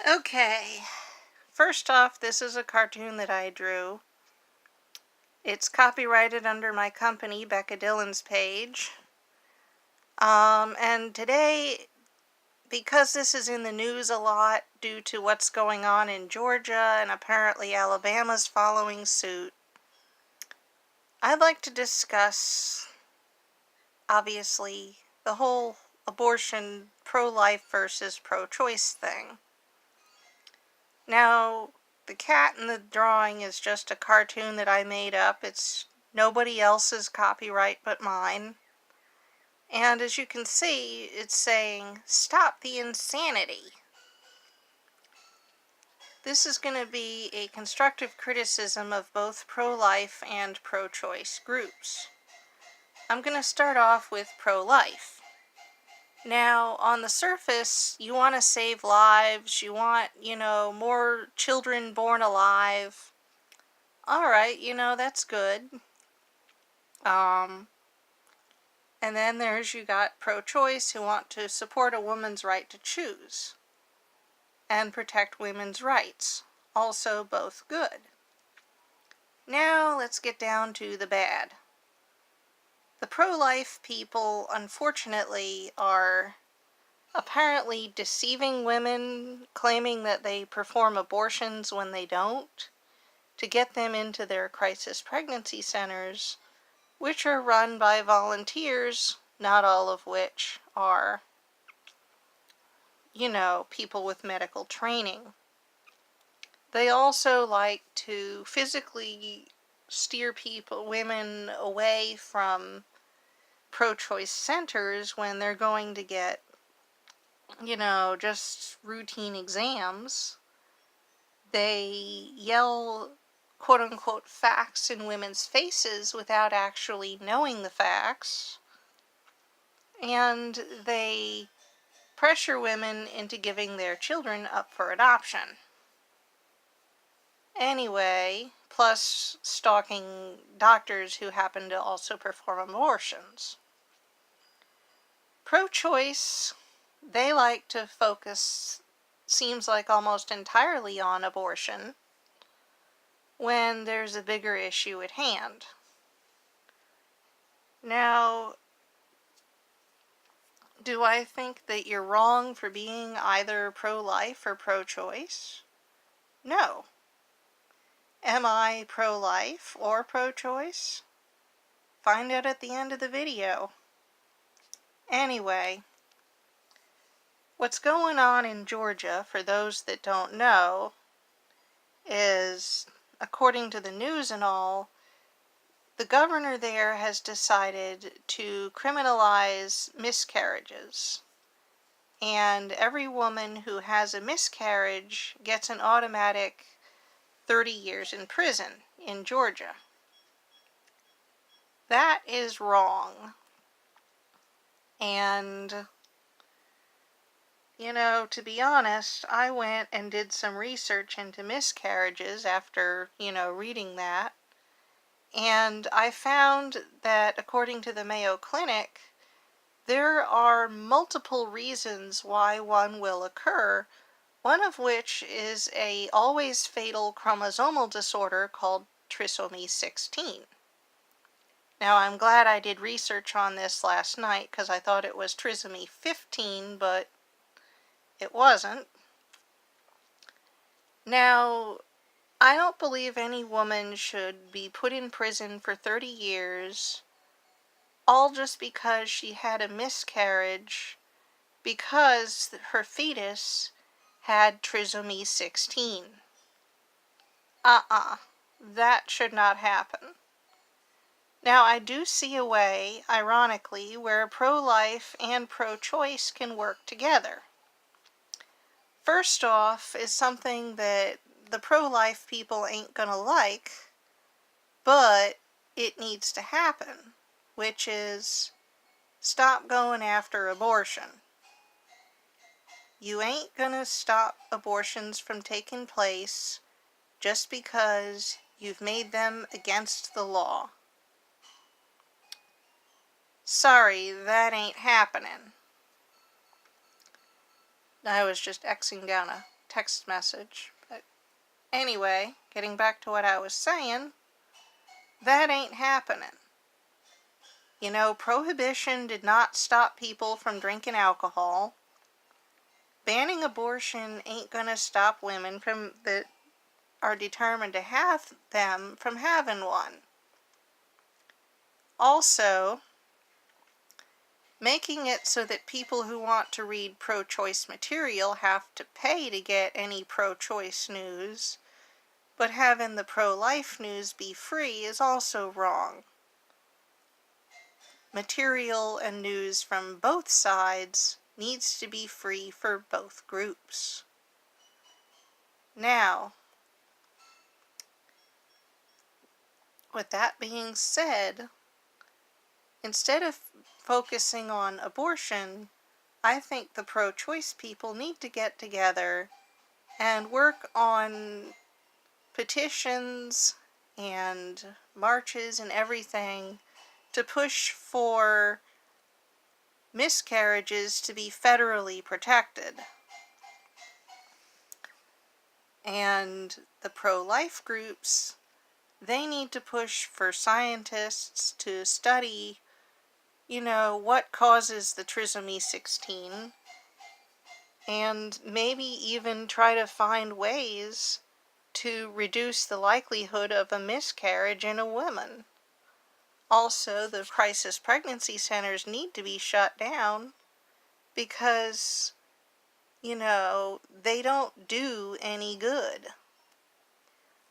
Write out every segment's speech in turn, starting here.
Okay, first off, this is a cartoon that I drew. It's copyrighted under my company, Becca Dillon's page. And today, because this is in the news a lot due to what's going on in Georgia and apparently Alabama's following suit, I'd like to discuss, obviously, the whole abortion, pro-life versus pro-choice thing. Now, the cat in the drawing is just a cartoon that I made up. It's nobody else's copyright but mine. And as you can see, it's saying, "Stop the insanity." This is going to be a constructive criticism of both pro-life and pro-choice groups. I'm going to start off with pro-life. Now, on the surface, you want to save lives, you want, more children born alive. Alright, that's good. And then you got pro-choice who want to support a woman's right to choose and protect women's rights. Also both good. Now let's get down to the bad. The pro-life people, unfortunately, are apparently deceiving women, claiming that they perform abortions when they don't, to get them into their crisis pregnancy centers, which are run by volunteers, not all of which are, people with medical training. They also like to physically steer women away from pro-choice centers when they're going to get, just routine exams. They yell quote-unquote facts in women's faces without actually knowing the facts. And they pressure women into giving their children up for adoption. Anyway, plus stalking doctors who happen to also perform abortions. Pro-choice, they like to focus, seems like almost entirely on abortion, when there's a bigger issue at hand. Now, do I think that you're wrong for being either pro-life or pro-choice? No. Am I pro-life or pro-choice? Find out at the end of the video. Anyway, what's going on in Georgia, for those that don't know, is, according to the news and all, the governor there has decided to criminalize miscarriages. And every woman who has a miscarriage gets an automatic 30 years in prison in Georgia. That is wrong. And, to be honest, I went and did some research into miscarriages after, reading that. And I found that, according to the Mayo Clinic, there are multiple reasons why one will occur, one of which is a always fatal chromosomal disorder called trisomy 16. Now, I'm glad I did research on this last night because I thought it was trisomy 15, but it wasn't. Now, I don't believe any woman should be put in prison for 30 years, all just because she had a miscarriage because her fetus had trisomy 16. That should not happen. Now, I do see a way, ironically, where pro-life and pro-choice can work together. First off is something that the pro-life people ain't gonna like, but it needs to happen, which is stop going after abortion. You ain't gonna stop abortions from taking place just because you've made them against the law. Sorry, that ain't happening. I was just Xing down a text message. But anyway, getting back to what I was saying, that ain't happening. You know, prohibition did not stop people from drinking alcohol. Banning abortion ain't gonna stop women that are determined to have them from having one. Also, making it so that people who want to read pro-choice material have to pay to get any pro-choice news, but having the pro-life news be free is also wrong. Material and news from both sides needs to be free for both groups. Now, with that being said, instead of focusing on abortion, I think the pro-choice people need to get together and work on petitions and marches and everything to push for miscarriages to be federally protected. And the pro-life groups, they need to push for scientists to study, you know, what causes the trisomy 16, and maybe even try to find ways to reduce the likelihood of a miscarriage in a woman. Also, the crisis pregnancy centers need to be shut down because, you know, they don't do any good.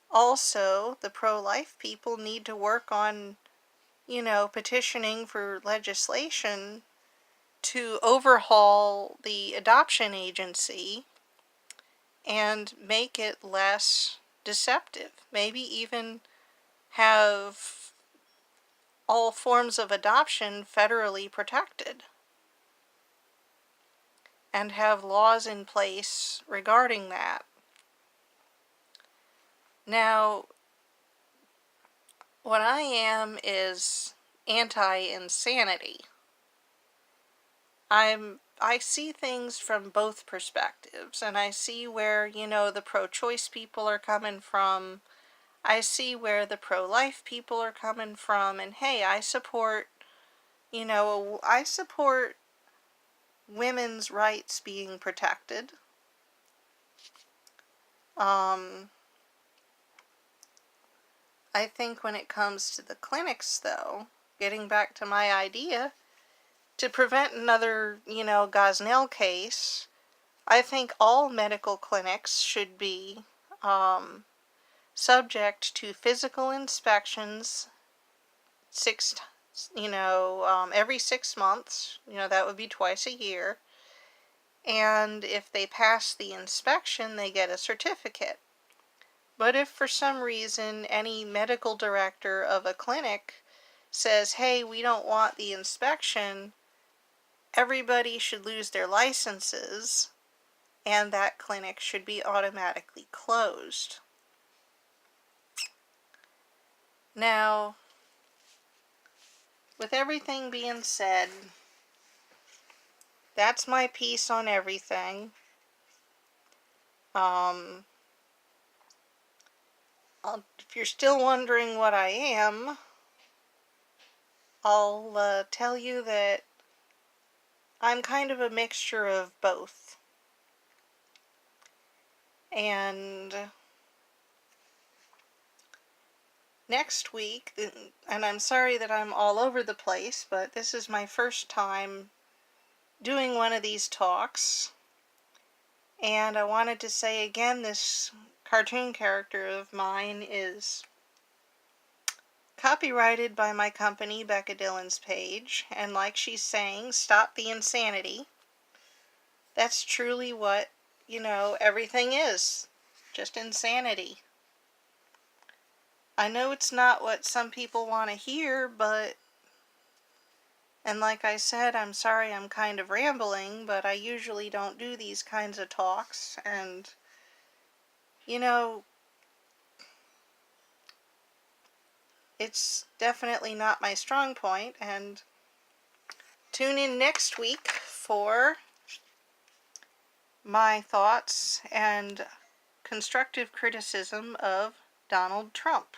Also, the pro-life people need to work on, you know, petitioning for legislation to overhaul the adoption agency and make it less deceptive. Maybe even have all forms of adoption federally protected and have laws in place regarding that. Now, what I am is anti-insanity. I see things from both perspectives, and I see where, you know, the pro-choice people are coming from. I see where the pro-life people are coming from, and hey, I support, you know, I support women's rights being protected. I think when it comes to the clinics, though, getting back to my idea, to prevent another, you know, Gosnell case, I think all medical clinics should be subject to physical inspections every 6 months. You know, that would be twice a year. And if they pass the inspection, they get a certificate. But if for some reason any medical director of a clinic says, hey, we don't want the inspection, everybody should lose their licenses, and that clinic should be automatically closed. Now, with everything being said, that's my piece on everything. If you're still wondering what I am, I'll tell you that I'm kind of a mixture of both. And next week, and I'm sorry that I'm all over the place, but this is my first time doing one of these talks. And I wanted to say again, this cartoon character of mine is copyrighted by my company, Becca Dillon's Page, and like she's saying, stop the insanity. That's truly what, you know, everything is. Just insanity. I know it's not what some people want to hear, but, and like I said, I'm sorry I'm kind of rambling, but I usually don't do these kinds of talks, and, you know, it's definitely not my strong point, and tune in next week for my thoughts and constructive criticism of Donald Trump.